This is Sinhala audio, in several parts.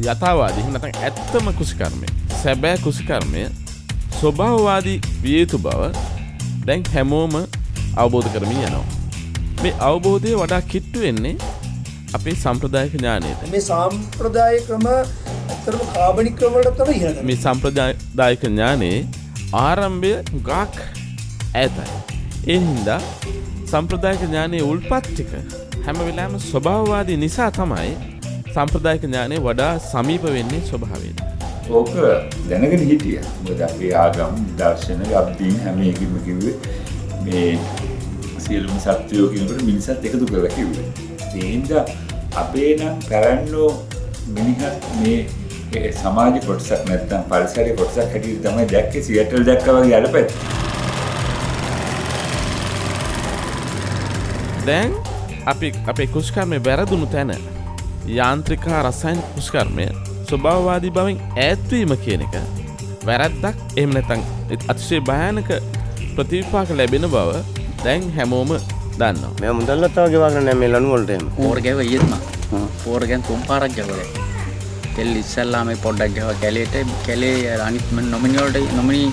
යථාවාදී එහෙම නැත්නම් ඇත්තම කුසිකර්මය සැබෑ කුසිකර්මය ස්වභාවවාදී විය යුතු බව දැන් හැමෝම අවබෝධ කරමින් යනවා. මේ අවබෝධය වඩා කිට්ටු වෙන්නේ අපේ සම්ප්‍රදායික ඥානයට. මේ සම්ප්‍රදායික ක්‍රම අතරම කාබනික ක්‍රම වලට තමයි ඉහළ. මේ සම්ප්‍රදායික ඥානයේ ආරම්භය ගාක් ඈතයි. ඒ හින්දා සම්ප්‍රදායික ඥානයේ උල්පත් ටික හැම වෙලාවෙම ස්වභාවවාදී නිසා තමයි සම්ප්‍රදායික ඥානය වඩා සමීප වෙන්නේ ස්වභාවයෙන්. ඕක දැනගෙන හිටියා. මොකද අපේ ආගම් දර්ශන අබ්දීන් හැම එකකින්ම කිව්වේ මේ සියලුම සත්‍යෝ කියනකොට මිනිසත් එකතු කරලා කිව්වේ. ඒ හින්දා අපේ නම් පැරණෝ මිනිහත් මේ සමාජ කොටසක් නැත්නම් පරිසරයේ කොටසක් හැටියට තමයි දැක්කේ. සියටල් දැක්කා වගේ අලපැත්. දැන් අපි අපේ කුෂ්කර්මයේ වැරදුණු තැන යාන්ත්‍රික රසායනික කුෂ්කර්මය ස්වභාවවාදී බවෙන් ඈත්වීම කියන එක වැරද්දක්. එහෙම නැත්නම් අතිශය භයානක ප්‍රතිවිපාක ලැබෙන බව දැන් හැමෝම දන්නවා. මම මුදල්ලත් තව ගෙවගෙන නැහැ මේ ලණු වලට එන්න. පෝර ගැව ඊයේත් මම පෝර ගැන් තුන් පාරක් ගැවලා. තෙල් ඉස්සල්ලා මේ පොඩ්ඩක් ගැව කැලේට කැලේ අනිත් නොමිනි වලට නොමිනි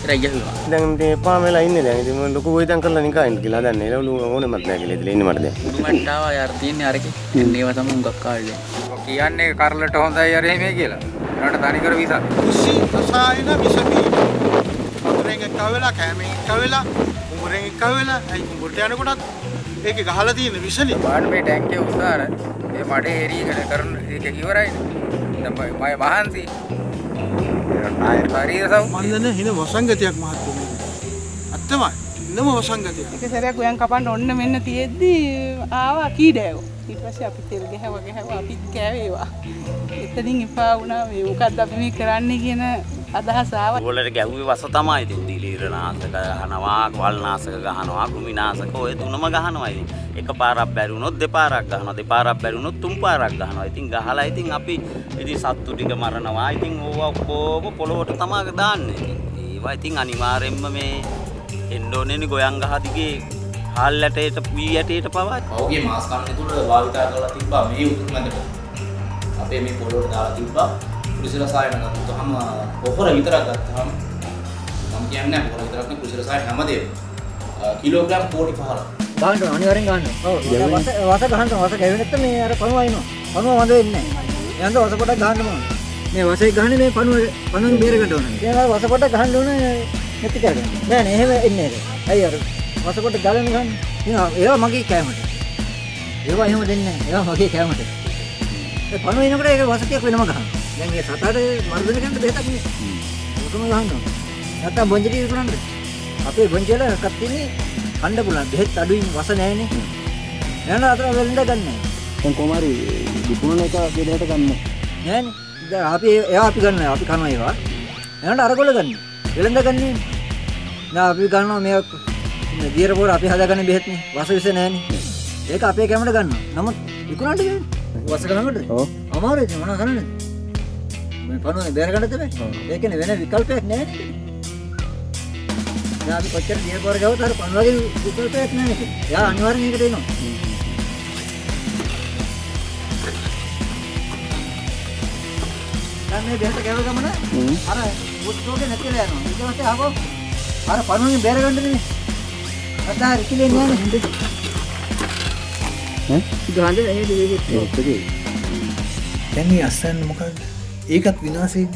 ඉතරයි ගැහුවා. දැන් මේ එපා මෙලා ඉන්නේ දැන්. ඉතින් මම ලොකු වේදන් කරලා නිකන් ඉන්න කියලා හදන්නේ. ඒක ඕනෙමත් නැහැ කියලා ඉතින් ඉන්නේ මට දැන්. මට ආවා යාර තියන්නේ අරකේ. එන්නේව තමයි උඟක් කාලේ. කියන්නේ කරලට හොඳයි අර එහෙම කියලා. ඒකට තනි කර විසක්. කුසි රසායන විසබී. වතුරෙන් කවෙලා කැමෙන් කවෙලා කුඹුරෙන් කවෙලා අයි කුඹුරට යනකොටත් ඒකේ ගහලා තියෙන විසනේ. බාන්න මේ ටැංකිය උසාර මේ මඩේ එරීගෙන කරන ඒක ඉවරයිනේ. දැන් මම මහන්සි. හරියසව් මන්දන හින වසංගතයක් මහත්තුනේ. අත්තමයි. ඉන්නම වසංගතයක්. එක සැරයක් ගොයන් කපන්න ඔන්න මෙන්න තියෙද්දි ආවා කීඩෑව. ඊට පස්සේ අපි තෙල් ගැහුවා අපිත් කෑවේවා. එතනින් එපා වුණා මේ මොකද්ද අපි මේ කරන්නේ කියන අදහස ආවා. ඕලට ගැව්වේ වස තමයි ඉතින් දිලීරනාශක ගහනවා, වල්නාශක ගහනවා, කෘමිනාශක ඔය තුනම ගහනවා ඉතින්. එකපාරක් බැරි වුණොත් දෙපාරක් ගහනවා, දෙපාරක් බැරි වුණොත් තුන් පාරක් ගහනවා. ඉතින් ගහලා ඉතින් අපි ඉතින් සත්තු ටික මරනවා. ඉතින් ඕවා ඔක්කොම පොළොවට තමයි දාන්නේ. ඉතින් ඒවා ඉතින් අනිවාර්යෙන්ම මේ එන්න ඕනේනේ ගොයන් ගහ දිගේ හාල් ඇටයට වී ඇටයට පවා. ඔහුගේ මාස් කන්නේ තුල භාවිතා කරලා තිබ්බා මේ උතුරු මැදට. අපේ මේ පොළොවට දාලා තිබ්බා. කුරුසි රසායන ගත්තාම පොහොර විතරක් ගත්තාම මම කියන්නේ පොහොර විතරක් නෙවෙයි කුරුසි රසායන හැමදේම කිලෝග්‍රෑම් කෝටි 15. ගහන්න අනිවාර්යෙන් ගන්න. ඔව්. වස ගහන්න වස ගැවෙන්නේ නැත්නම් මේ අර පණුව අයිනවා. පණුව වඳ වෙන්නේ නැහැ. එහෙනම් වස පොඩක් ගහන්න ඕන. මේ වසයි ගහන්නේ මේ පණුවෙන් බේර ගන්න ඕන. ඒ වස පොඩක් ගහන්න ඕන නැති කරගන්න. නෑ නෑ එහෙම එන්නේ නැහැ. අයිය අර වස පොඩක් ගලන ගන්න. ඒවා මගේ කෑමට. ඒවා එහෙම දෙන්නේ නැහැ. ඒවා මගේ කෑමට. ඒ පණුව එනකොට ඒක වසතියක් වෙනම ගහන්න. දැන් මේ සතට මර්ධනය කරන්න බෙහෙතක් නේ. ඔකම ගහන්න ඕන. නැත්තම් බොන්ජටි විකුණන්න. අපේ බොන්ජල එකක් තියෙන්නේ කණ්ඩ පුළුවන්. බෙහෙත් අඩුයින් වස නැහැනේ. නෑ අතර වෙලඳ ගන්නෑ. දැන් කොමාරි විකුණන එක බෙහෙතට ගන්න. නෑනේ. දැන් අපි ඒවා අපි ගන්නවා. අපි කනවා ඒවා. එහෙනම් අරගොල්ල ගන්න. වෙලඳ ගන්නේ. නෑ අපි ගන්නවා මේ දියර පොර අපි හදාගන්නේ බෙහෙත් නේ. වස විස නැහැනේ. ඒක අපේ කැමරට ගන්නවා. නමුත් විකුණන්න බෑ. වස ගන්නකොට. ඔව්. අමාරුයි මොනවා කරන්නේ? මේ පණුවේ බේර ගන්න තමයි. ඒකනේ වෙන විකල්පයක් නැහැ නේද? දැන් අපි කොච්චර දිය පොර ගවුවත් අර පණුවගේ විකල්පයක් නැහැ. යා අනිවාර්යෙන් ඒකට එනවා. දැන් මේ බෙහෙත ගාව ගමන අර උත්සෝගේ නැතිලා යනවා. ඊට පස්සේ ආවෝ අර පණුවෙන් බේර ගන්න නේ. අදාර කිලෙන්නේ නැහැ නේද? ගාඳ ඒ දෙවිත් දැන් මේ අස්සන්න මොකක්ද? ඒකත් විනාශයි.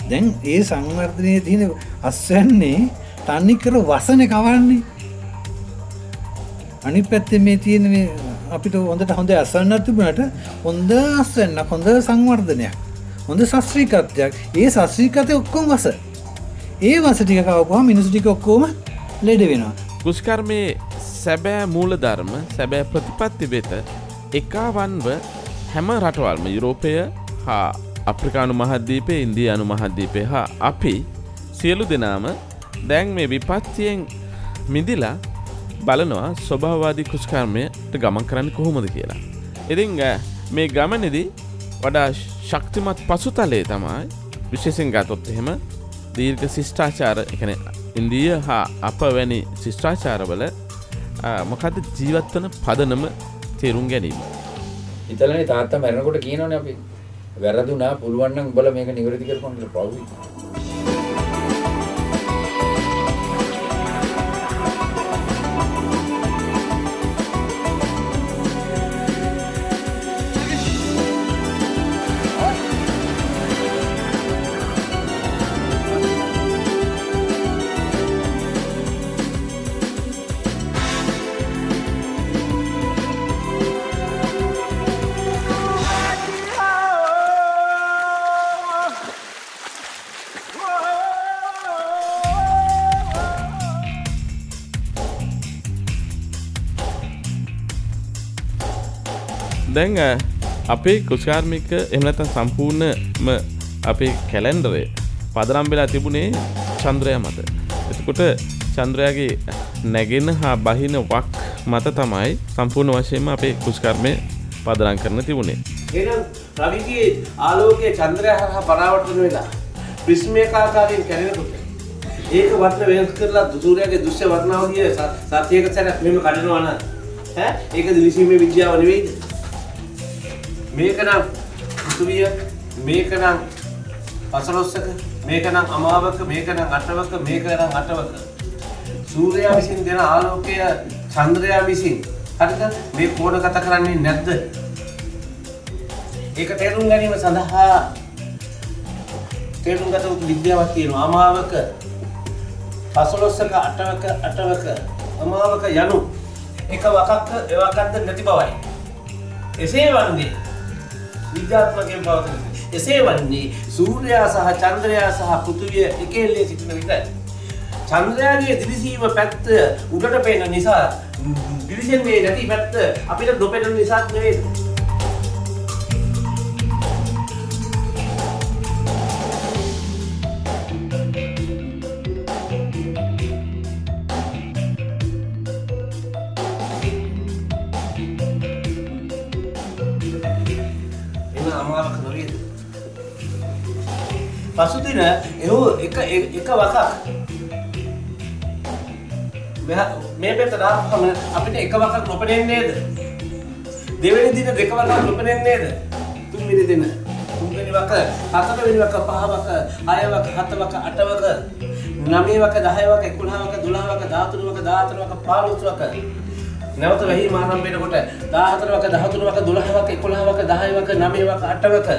දැන් ඒ සංවර්ධනයේ තියෙන අස්වැන්නේ තනි කර වසනේ කවන්නේ. අනිත් පැත්තේ මේ තියෙන මේ අපිට හොඳ අස්වැන්නක් තිබුණාට හොඳ අස්වැන්නක් හොඳ සංවර්ධනයක්. හොඳ ශාස්ත්‍රීයත්වයක්. ඒ ශාස්ත්‍රීයත්වය ඔක්කොම වස. ඒ වස ටික කවපුවා මිනිස්සු ටික ඔක්කොම ලෙඩ වෙනවා. කුෂ්කර්මයේ සැබෑ මූලධර්ම සැබෑ ප්‍රතිපත්ති වෙත එකවන්ව හැම රටවල්ම යුරෝපය හා අප්‍රිකානු මහද්වීපය ඉන්දියානු මහද්වීපය හා අපි සියලු දෙනාම දැන් මේ විපත්තියෙන් මිදිලා බලනවා ස්වභාවවාදී කුෂ්කර්මයට ගමන් කරන්නේ කොහොමද කියලා. ඉතින් මේ ගමනේදී වඩා ශක්තිමත් පසුතලයේ තමයි විශේෂයෙන් ගත්තොත් එහෙම දීර්ඝ ශිෂ්ටාචාර කියන්නේ ඉන්දියා හා අප වැනි ශිෂ්ටාචාරවල මොකද්ද ජීවත් වන පදනම තේරුම් ගැනීම. හිතලානේ තාත්තා මැරෙනකොට කියනවනේ අපි වැරදුනා පුළුවන් නම් උඹලා මේක නිවැරදි කරපන් කියලා ප්‍රව්. දැන් අපේ කෘෂිකාර්මික එහෙම නැත්නම් සම්පූර්ණම අපේ කැලෙන්ඩරේ පදනම් වෙලා තිබුණේ චන්ද්‍රයා මත. එතකොට චන්ද්‍රයාගේ නැගෙන හා බහින වක් මත තමයි සම්පූර්ණ වශයෙන්ම අපේ කෘෂිකර්මය පදනම් කරන්න තිබුණේ. එහෙනම් රවිගේ ආලෝකයේ චන්ද්‍රයා හරහා පරාවර්තන වෙලා ප්‍රිස්මයක ආකාරයෙන් කැරෙනකොට ඒක වර්ණ වෙනස් කරලා සූර්යාගේ දෘශ්‍ය වර්ණාවලිය සත්‍යයක සැරයක් මෙහෙම කඩනවා නම් ඒක දිලිසීමේ විද්‍යාව නෙවෙයිද? මේක නම් පෘථුවිය, මේක නම් පසළොස්වක, මේක නම් අමාවක, මේක නම් අටවක, මේක නම් අටවක. සූර්යයා විසින් දෙන ආලෝකය චන්ද්‍රයා විසින් හරිද මේ කෝණගත කරන්නේ නැද්ද? ඒක තේරුම් ගැනීම සඳහා තේරුම් ගත යුතු විද්‍යාවක් තියෙනවා. අමාවක, පසළොස්වක, අටවක, අමාවක යනු එක වකක් එවකක්ද නැති බවයි. එසේ වන්නේ විද්‍යාත්මකයෙන් පවතින. එසේ වන්නේ සූර්යයා සහ චන්ද්‍රයා සහ පෘථිවිය එකෙල්ලේ සිටින විට චන්ද්‍රයාගේ දිලිසීම පැත්ත උඩට පේන නිසා දිලිසෙන්නේ නැති පැත්ත අපිට නොපෙනෙන නිසා නෙවෙයි. පසුදින එහු එක වකක් මේ පැත්තට ආවම අපිට එක වකක් නොපෙනෙන්නේ නේද? දෙවෙනි දින දෙක වකක් නොපෙනෙන්නේ නේද? තුන්වෙනි දින තුන්වෙනි වක, හතරවෙනි වක, පහ වක, හය වක, හත වක, අට වක, නවය වක, 10 වක, 11 වක, 12 වක, 13 වක, 14 වක, 15 වක. නැවත වෙහිම ආරම්භ වෙනකොට 14 වක, 13 වක, 12 වක, 11 වක, 10 වක, 9 වක, 8 වක,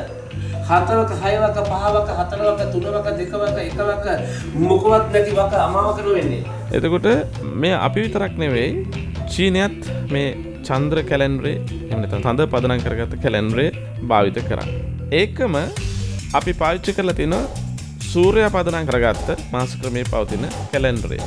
7 වක, 6 වක, 5 වක, 4 වක, 3 වක, 2 වක, 1 වක මොකවත් නැති වක අමාවක වෙන්නේ. එතකොට මේ අපි විතරක් නෙවෙයි චීනයත් මේ චන්ද්‍ර කැලෙන්ඩරේ එහෙම නැත්නම් තඳ පදනම් කරගත්ත කැලෙන්ඩරේ භාවිත කරා. ඒකම අපි පාවිච්චි කරලා තිනවා සූර්යයා පදනම් කරගත්ත මාස ක්‍රමයේ පවතින කැලෙන්ඩරේ.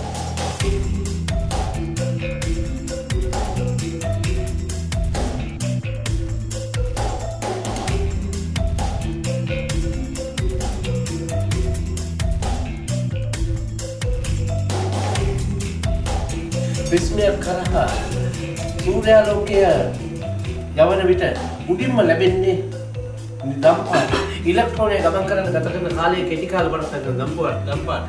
විස්මයක් කරහා සූර්යාලෝකය යවන විට උඩින්ම ලැබෙන්නේ දම්පාට. ඉලෙක්ට්‍රෝනය ගමන් කරන ගත කරන කාලයේ කෙටි කාල බලපෑම දම්පාට.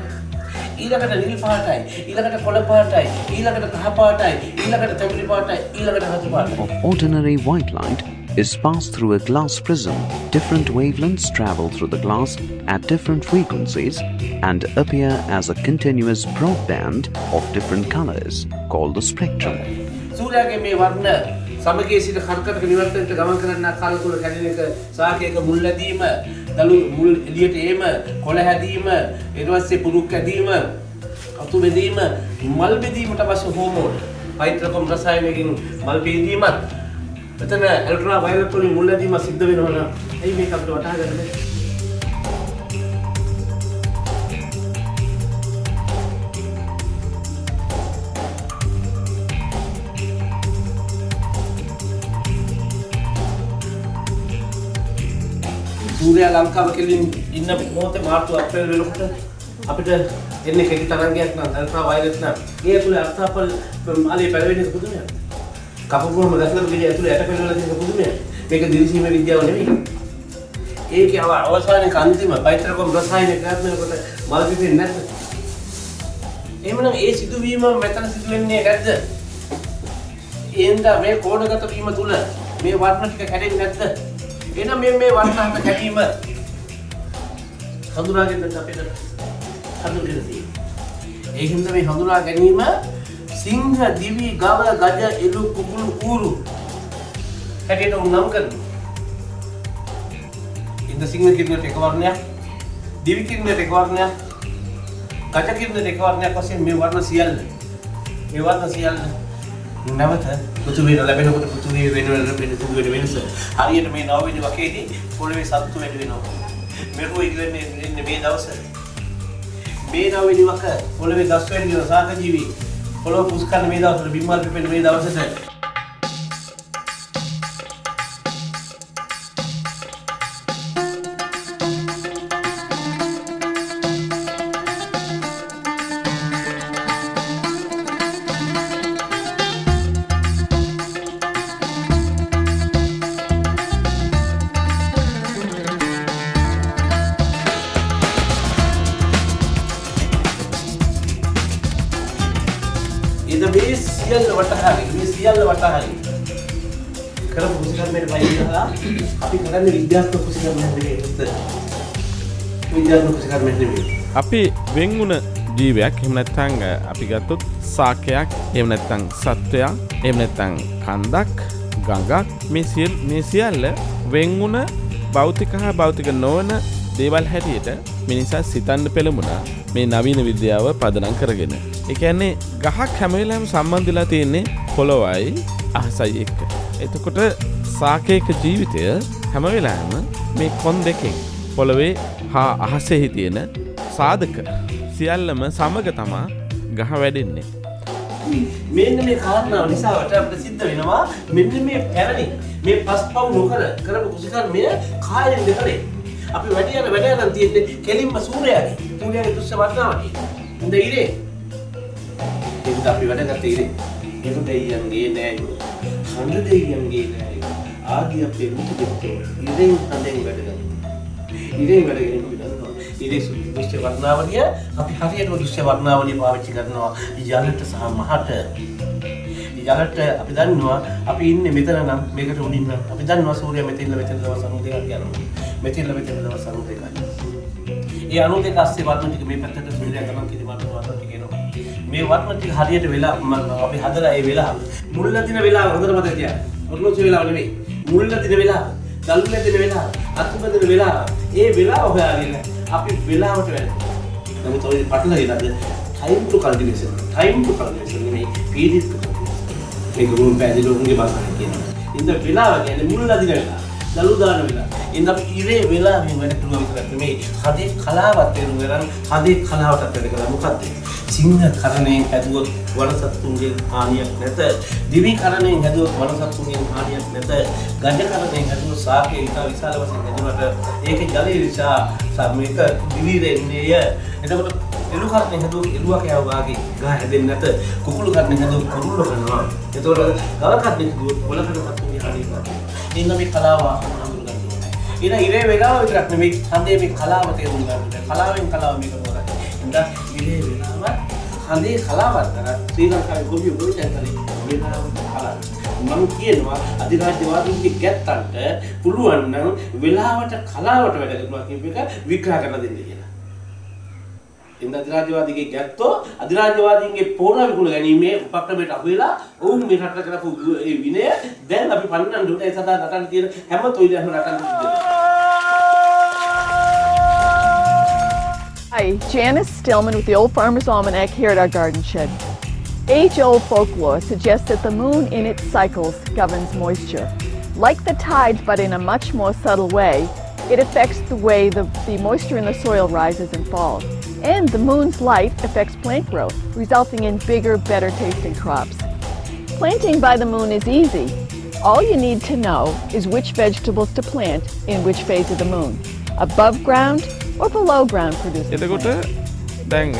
ඊළඟට නිල් පාටයි, ඊළඟට කොළ පාටයි, ඊළඟට කහ පාටයි, ඊළඟට තැඹිලි පාටයි, ඊළඟට හතු පාටයි. Ordinary white light is passed through a glass prism. Different wavelengths travel through the glass at different frequencies and appear as a continuous broadband of different colors called the spectrum. සූර්යාගේ මේ වර්ණ සමගයේ සිට කර්කටක නිවර්තනයට ගමන් කරන කාල තුල කැඩෙන එක සාකයක මුල් ලැබීම, දළු මුල් එළියට ඒම, කොළ හැදීම, ඊට පස්සේ පුරුක් හැදීම, අතු බෙදීම, මල් බෙදීමට අවශ්‍ය හෝමෝන, පෛත්‍රකම් රසායනයකින් මල් බෙදීමත් මෙතන ඇල්ට්‍රා වයලට් වලින් මුල් ලැබීම සිද්ධ වෙනවා නම් එයි මේක අපිට වටහා ගන්න බැහැ. සූර්යා ලංකාව කෙලින් ඉන්න මොහොතේ මාර්තු අප්‍රේල් වෙනකොට අපිට එන්නේ කෙටි තරංගයක් නම් ඇල්ෆා වයලට් නම් ඒ ඇතුලේ අර්ථාපල් ආලේ පැලවෙන එක පුදුමයක්. කපුපුවම දැක්ලම ගියේ ඇතුලේ යට පෙරවල තියෙන පුදුමයක්. මේක දිලිසීමේ විද්‍යාව නෙවෙයි. ඒකේ අවසානයේ අන්තිම පෛත්‍රකම් රසායනික ක්‍රියාත්මකකට මල් පිපෙන්නේ නැද්ද? එහෙමනම් ඒ සිදුවීම මෙතන සිදු වෙන්නේ නැද්ද? එන්ද මේ කෝණගත වීම තුල මේ වර්ණ ටික කැඩෙන්නේ නැද්ද? එහෙනම් මේ වර්ණ හත කැඩීම හඳුනාගෙන අපිට හඳුනගෙන තියෙනවා. ඒ හින්දා මේ හඳුනා ගැනීම සිංහ, දිවි, ගව, ගජ, එළු, කුකුළු, ඌරු හැටියට උනම් කරනවා. ඉන්ද සිංහ කිරිනට එක වර්ණයක්, දිවි කිරිනට එක වර්ණයක්, ගජ කිරිනට එක වර්ණයක් වශයෙන් මේ වර්ණ සියල්ල නැවත පෘථිවියට ලැබෙනකොට පෘථිවිය වෙන වෙනස හරියට මේ 9 වෙනි වකේදී පොළවේ සත්තු වැඩි වෙනවා. මෙරුව ඉන්නේ මේ දවසේ. මේ 9 වෙනි වක පොළවේ ගස් වැඩි වෙන සාක ජීවි පොළොව පුස් කරන මේ දවසේ බිම්මල් පිපෙන මේ දවසේ සියල්ල වටහාරි කරපු කුසිකර්මයට පයිලා අපි කරන්නේ විද්‍යාත්මක කුසිකර්මයක් නෙවෙයි. විද්‍යාත්මක කුසිකර්මයක් නෙවෙයි. අපි වෙන්ුණ ජීවයක් එහෙම නැත්නම් අපි ගත්තොත් සාකයක් එහෙම නැත්නම් සත්වයක් එහෙම නැත්නම් කන්දක් ගඟක් මේ සියල්ල වෙන්ුණ භෞතික හා භෞතික නොවන දේවල් හැටියට මිනිසා සිතන්න පෙළඹුණා මේ නවීන විද්‍යාව පදනම් කරගෙන. ඒ කියන්නේ ගහක් හැම වෙලාවෙම සම්බන්ධලා තියෙන්නේ පොළොවයි අහසයි එක්ක. එතකොට සාකේක ජීවිතය හැම වෙලාවෙම මේ කොන් දෙකෙන් පොළොවේ හා අහසෙහි තියෙන සාධක සියල්ලම සමග තමයි ගහ වැඩෙන්නේ. මෙන්න මේ කාරණාව නිසා අපිට සිද්ධ වෙනවා මෙන්න මේ පැරණි මේ පස්පව් නොකර කරපු කුසිකර්මය කායෙන් දෙකලේ අපි වැඩ යන තියෙන්නේ කෙලින්ම සූර්යයාගේ දුෂ්‍ය වර්ණාවනේ. හොඳ ඉරේ. ඒක අපි වැඩ ගත්තේ ඉරේ. ඒක දෙයියන්ගේ නෑයෝ. හඳ දෙයියන්ගේ නෑයෝ. ආදී අපේ මුතු දෙකේ ඉරෙන් හඳෙන් වැඩ ගන්නවා. ඉරෙන් වැඩ ගෙනියනවා. ඉරේ දුෂ්‍ය වර්ණාවලිය අපි හරියට දුෂ්‍ය වර්ණාවලිය පාවිච්චි කරනවා යලට සහ මහට. යලට අපි දන්නවා අපි ඉන්නේ මෙතන නම් මේකට උඩින් නම් අපි දන්නවා සූර්යයා මෙතන දවස් 92ක් යනවා. මෙතන දවස් 92ක්. ඒ 92 ASCII වර්ණ ටික මේ පැත්තට සූර්යයා ගමන් කිරීම වර්ණ ටික එනවා. මේ වර්ණ ටික හරියට වෙලා අපි හදලා ඒ වෙලාව මුල්ල දින වෙලාව හොඳට මතක තියාගන්න. ඔර්ලෝසු වෙලාව නෙමෙයි. මුල්ල දින වෙලාව, දල්ුල දින වෙලාව, අතුම දින වෙලාව. ඒ වෙලාව හොයාගෙන අපි වෙලාවට වැඩ. නමුත් ඔය පටලවිලාද time to cultivation නෙමෙයි period to cultivation. ඒක රූල් පැහැදිලිව උන්ගේ භාෂාවෙන් කියනවා. ඉතින් වෙලාව කියන්නේ මුල්ල දින වෙලාව. දලු දාන වෙලාව. ඉතින් අපි ඉරේ වෙලාවෙන් වැඩ කරුවා විතරක් නෙමෙයි හදේ කලාවත් තේරුම් ගන්න හදේ කලාවටත් වැඩ කළා. මොකද්ද? සිංහ කරණයෙන් හැදුවොත් වනසත්තුන්ගේ හානියක් නැත. දිවි කරණයෙන් හැදුවොත් වනසත්තුන්ගේ හානියක් නැත. ගජ කරණයෙන් හැදුවොත් සාකේ ඉතා විශාල වශයෙන් හැදුනට ඒකේ ජලය නිසා මේක දිවිරෙන්නේය. එතකොට එළු කරණයෙන් හැදුවොත් එළුවා කෑව වාගේ ගහ හැදෙන්නේ නැත. කුකුළු කරණයෙන් හැදුවොත් කුරුල්ල කරනවා. එතකොට ගල කරණයෙන් හැදුවොත් කොළකට සත්තුන්ගේ හානියක් නැත. ඉන්න මේ කලාව හඳුනගන්න ඕනේ. ඉතින් ඉරේ වෙලාව විතරක් නෙමෙයි හදේ මේ කලාව තේරුම් ගන්න. කලාවෙන් කලාව මේක කරන්නේ. ඉතින් ඉරේ වෙලාව හදේ කලාවක් කරා ශ්‍රී ලංකාවේ ගොවියෝ ගොවිතැන් කරේ වෙලාව කලාව. මම කියනවා අධිරාජ්‍යවාදීන්ගේ ගැත්තන්ට පුළුවන් නම් වෙලාවට කලාවට වැඩ කරනවා කියන එක විග්‍රහ කරලා දෙන්න කියලා. ඉතින් අධිරාජ්‍යවාදීගේ ගැත්තෝ අධිරාජ්‍යවාදීන්ගේ පෝරා විකුණ ගැනීමේ උපක්‍රමයට අහු වෙලා ඔවුන් මේ රට කරපු ඒ විනය දැන් අපි පන්නන්න ඕනේ. ඒ සඳහා රටට තියෙන හැම තොইলයක්ම රටට සිද්ධ Hi, Janice Stillman with the Old Farmer's Almanac here at our garden shed. Age-old folklore suggests that the moon in its cycles governs moisture. Like the tides, but in a much more subtle way, it affects the way the moisture in the soil rises and falls. And the moon's light affects plant growth, resulting in bigger, better tasting crops. Planting by the moon is easy. All you need to know is which vegetables to plant in which phase of the moon, above ground or below ground producing. එතකොට දැන්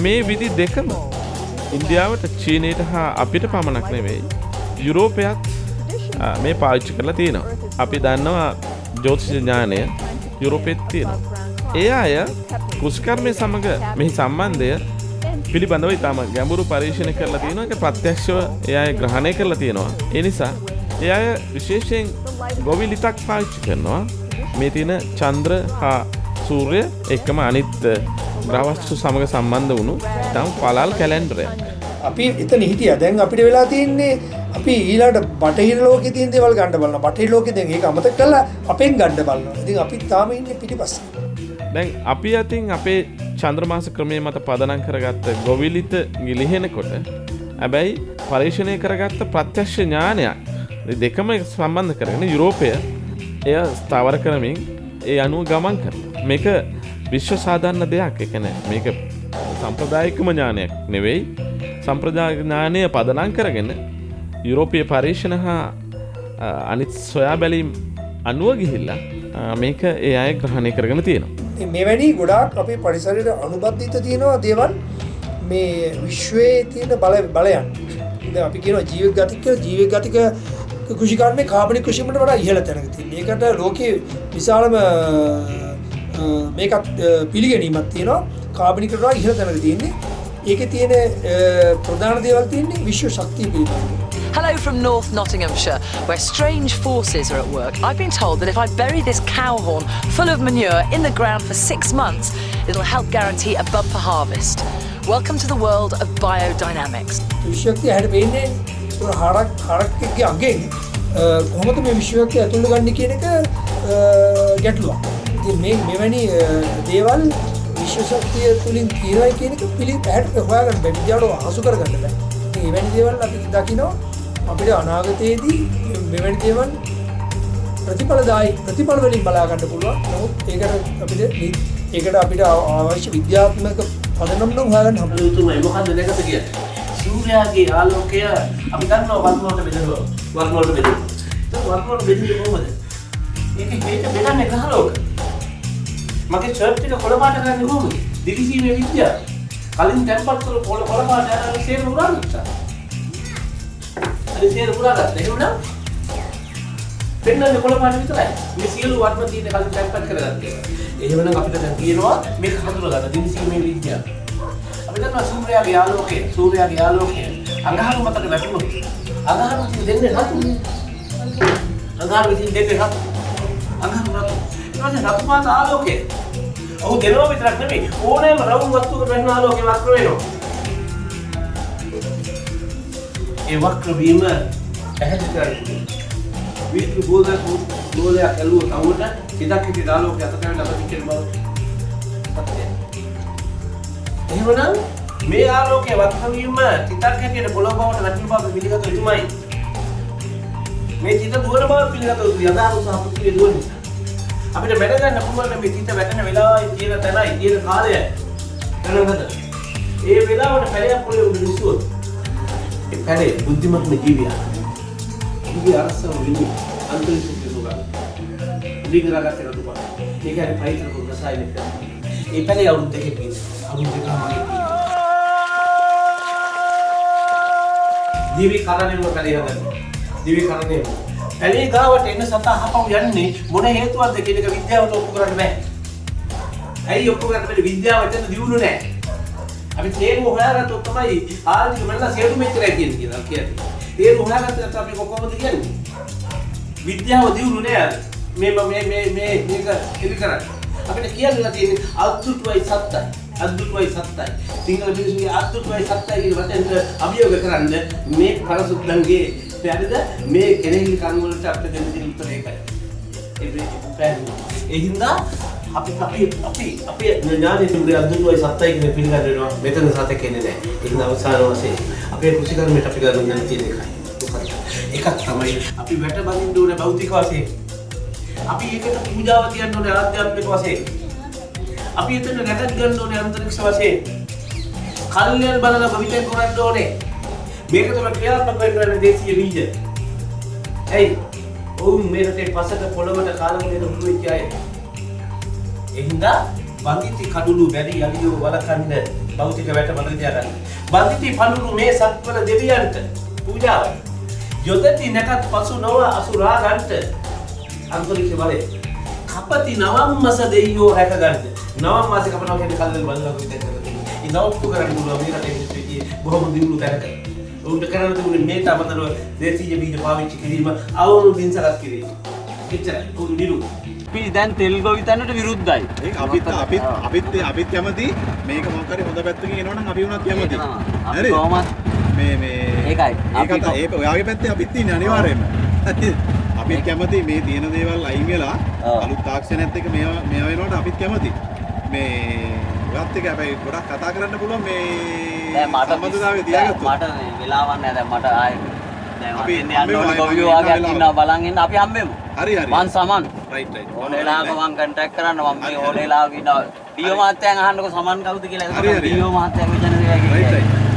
මේ විදි දෙකම ඉන්දියාවට චීනයට හා අපිට පමණක් නෙවෙයි යුරෝපයත් මේ පාවිච්චි කරලා තියෙනවා. අපි දන්නවා ජ්‍යොතිෂ ඥානය යුරෝපෙත් තියෙනවා. ඒ අය කුෂ්කර්මය සමග මෙහි සම්බන්ධය පිළිබඳව ඉතාම ගැඹුරු පරීක්ෂණ කරලා තියෙනවා. ඒක ප්‍රත්‍යක්ෂව ඒ අය ග්‍රහණය කරලා තියෙනවා. ඒ නිසා ඒ අය විශේෂයෙන් ගොවිලිතක් පාවිච්චි කරනවා මේ තියෙන චන්ද්‍ර හා සූර්ය එක්කම අනිත් ග්‍රහවස්තු සමග සම්බන්ධ වුණු තම පළල් කැලෙන්ඩරයක්. අපි එතන හිටියා. දැන් අපිට වෙලා තියෙන්නේ අපි ඊළඟට බටහිර ලෝකේ තියෙන දේවල් ගන්න බලනවා. බටහිර ලෝකේ දැන් ඒක අමතක කරලා අපෙන් ගන්න බලනවා. ඉතින් අපි තාම ඉන්නේ පිටිපස්සේ. දැන් අපි අතින් අපේ චන්ද්‍රමාස ක්‍රමයේ මත පදනම් කරගත්ත ගොවිලිත ගිලිහෙනකොට හැබැයි පරීක්ෂණය කරගත්ත ප්‍රත්‍යක්ෂ ඥානයක් දෙකම සම්බන්ධ කරගෙන යුරෝපය එය ස්ථාවර කරමින් ඒ අනුව ගමන් කරනවා. මේක විශ්ව සාධාරණ දෙයක්. ඒ කියන්නේ මේක සම්ප්‍රදායිකම ඥානයක් නෙවෙයි. සම්ප්‍රදායික ඥානය පදනම් කරගෙන යුරෝපීය පරීක්ෂණ හා අනිත් සොයා බැලීම් අනුව ගිහිල්ලා මේක ඒ අය ග්‍රහණය කරගෙන තියෙනවා. මෙවැනි ගොඩාක් අපේ පරිසරයට අනුබද්ධිත තියෙනවා දේවල් මේ විශ්වයේ තියෙන බලයන්. දැන් අපි කියනවා ජීව ගතික කෘෂිකාර්මයේ කාබනික කෘෂියට වඩා ඉහළ තැනක තියෙනවා. ඒකට ලෝකයේ විශාලම මේකත් පිළිගැනීමක් තියෙනවා. කාබනිකට වඩා ඉහළ තැනක තියෙන්නේ. ඒකේ තියෙන ප්‍රධාන දේවල් තියෙන්නේ විශ්ව ශක්තිය පිළිබඳව. Hello from North Nottinghamshire, where strange forces are at work. I've been told that if I bury this cow horn full of manure in the ground for 6 months, it'll help guarantee a bumper harvest. Welcome to the world of biodynamics. විශ්වක්තිය හැට වෙන්නේ හරක්ගේ අගෙන් කොහොමද මේ විශ්වක්තිය ඇතුළට ගන්න කියන එක ගැටලුවක්. ඉතින් මෙවැනි දේවල් විශ්වශක්තිය තුලින් තියෙනවා කියන එක පිළිපැහැට හොයාගන්න බැහැ. විද්‍යාවට හසු කරගන්න බැහැ. ඉතින් මෙවැනි දේවල් අපි දකිනවා අපිට අනාගතයේදී මෙවැනි දේවල් ප්‍රතිඵල වලින් බලා ගන්න පුළුවන්. නමුත් ඒකට අපිට අවශ්‍ය විද්‍යාත්මක පදනම් නම් හොයාගන්න හම්බුතුමයි. මොකද්ද නැකත කියන්නේ? සූර්යාගේ ආලෝකය අපි දන්නවා වර්ණවලට බෙදෙනවා. වර්ණවලට බෙදෙන්නේ කොහොමද? ඒක බෙදන්නේ ග්‍රහලෝක. මගේ ෂර්ට් එක කොළ පාට කරන්නේ කොහොමද? දිලිසීමේ විද්‍යාව. කලින් tempat කර කොළ පාට යන සේර උරාගත්තා. සේර පුරාගත්තා. ඒ වුණා පෙන්නන්නේ කොළ පාට විතරයි. මේ සියලු වර්ණ තියෙන කලින් tempat කරගත්තා. එහෙමනම් අපිට දැන් කියනවා මේක හඳුනගන්න දිනසීමේ විද්‍යාව. අපි දන්නවා සූර්යාගේ ආලෝකය අඟහරු මතට වැටුණොත් අඟහරු විසින් දෙන්නේ රතුනේ. අඟහරු විසින් දෙන්නේ රතු. අඟහරු රතු. ඊට පස්සේ රතු පාට ආලෝකය. ඔහු දෙනවා විතරක් නෙමෙයි ඕනෑම රවුම් වස්තුවකට වැටෙන ආලෝකය වක්‍ර වෙනවා. ඒ වක්‍ර වීම පැහැදිලි කරගන්න. විශ්ව බෝලයක් ඇලුව කවුට සිතක් හිටි ආලෝකය අතට ලබති කියන බව. එහෙමනම් මේ ආලෝකයේ වක්‍ර වීම සිතක් හැටියට පොළොව බවට වැටෙන බව පිළිගත යුතුමයි. මේ සිත දුවන බව පිළිගත යුතුයි. අදාළ සාපෘතිය දුවන නිසා. අපිට වැඩ ගන්න පුළුවන් මේ සිත වැටෙන වෙලාවයි තියෙන තැනයි තියෙන කාලයයි. දැනගන්න. ඒ වෙලාවට පැලයක් පොළොවේ උඩ විශ්වුවොත් ඒ පැලේ බුද්ධිමත් ජීවියා. ඉතින් අරසව විනි අන්තරික්ෂ දුගා. දිගරගත කරනවා. ඒක හරි පයිතර රසායනික. ඒ පැලේ අවුරුදු දෙකක් ඉන්නේ. අවුරුදු දෙකමාරක්. දිවි කරණේම පැලේ හදනවා. දිවි කරණේම පැලේ ගාවට එන්න සතා හපව යන්නේ මොන හේතුවක්ද කියන එක විද්‍යාවට ඔප්පු කරන්න බෑ. ඇයි ඔප්පු කරන්න බැරි? විද්‍යාව එතන දියුණු නෑ. අපි තේරුම හොයාගත්තොත් තමයි ආර්ථික මනස සියලු මෙච්චරයි කියන්නේ. තේරුම හොයාගත්තොත් අපි කොහොමද කියන්නේ? විද්‍යාව දියුණු නෑ. මේක ඉලි කරන්නේ. අපිට කියන්නලා තියෙන්නේ අද්දුටුවයි සත්තයි. සිංහල මිනිස්සුගේ අද්දුටුවයි සත්තයි කියන වචෙන්ට අභියෝග කරන්න මේ කරසුද්දන්ගේ පැහැදිද මේ කෙනෙක්ගේ කන් වලට අපිට දෙන්න තියෙන උත්තර ඒකයි. ඒ හින්දා අපි ඥානයේ තිබුණේ අද්දුටුවයි සත්තයි කියන පිළිගන්න වෙනවා. මෙතන සතේ කියන්නේ නැහැ. ඒ හින්දා අවසාන වශයෙන් අපේ කෘෂිකර්මයට අපි කරන්න යන තියෙන එකයි. එකක් තමයි අපි වැට බඳින්න ඕනේ භෞතික වශයෙන්. අපි ඒකට පූජාව තියන්න ඕනේ ආධ්‍යාත්මික වශයෙන්. අපි එතන නැගත් ගන්න ඕනේ අන්තරික්ෂ වශයෙන්. කල්යල් බලන භවිතෙන් කරන්න ඕනේ. මේක තමයි ක්‍රියාත්මක වෙන්න දේශීය බීජ. ඇයි? ඔවුන් මේ රටේ පසට පොළවට කාලවලට උණු වෙච්ච අය. එහින්දා බන්දිති කඩුළු වැඩි යලියෝ වලකන්න භෞතික වැට මතක තියාගන්න. බන්දිති පඳුරු මේ සත්වල දෙවියන්ට පූජාව. යොදති නැකත් පසු නොව අසුරාගන්ට අන්තරික්ෂ බලය. කපති නවම්මස දෙයියෝ රැකගන්න. නවම් මාසේ කපනවා කියන්නේ කල්වල බලනවා විතර කරලා තියෙනවා. ඒ නවප්පු කරන්න පුළුවන් මේ රටේ බොහොම දියුණු තැනක. උන්ට කරන්න තිබුණේ මේට අමතරව දේශීය බීජ පාවිච්චි කිරීම අවුරුද්දින් සකස් කිරීම. එච්චරයි. උන් නිරුද්ධ. අපි දැන් තෙල් ගොවිතැනට විරුද්ධයි. ඒක අපිත් කැමති මේක මොකක් හරි හොඳ පැත්තකින් එනවනම් අපි වුණත් කැමති. හරි. කොහොමද මේ ඒකයි. ඒක ඔයාගේ පැත්තේ අපිත් ඉන්නේ අනිවාර්යයෙන්ම. අපිත් කැමති මේ තියෙන දේවල් අයින් වෙලා අලුත් තාක්ෂණයත් එක්ක මේවා වෙනවට අපිත් කැමති. මේ ඔයත් එක්ක හැබැයි ගොඩක් කතා කරන්න පුළුවන් මේ සම්බන්ධතාවය තියාගත්තොත්. මට වෙලාවක් නැහැ දැන් මට ආයේ දැන් අපි එන්නේ යන්න ඕනේ ගොවියෝ වගේ ඉන්නවා බලන් ඉන්න අපි හම්බෙමු. හරි. මං සමන්. රයිට්. ඕනෙලාක මං කන්ටැක්ට් කරන්න මම මේ ඕනෙලාක ඉන්නවා. ඩීओ මහත්තයන් අහන්නකො සමන් කවුද කියලා. ඩීओ මහත්තයා කොයි ජනදේවගේ. රයිට්.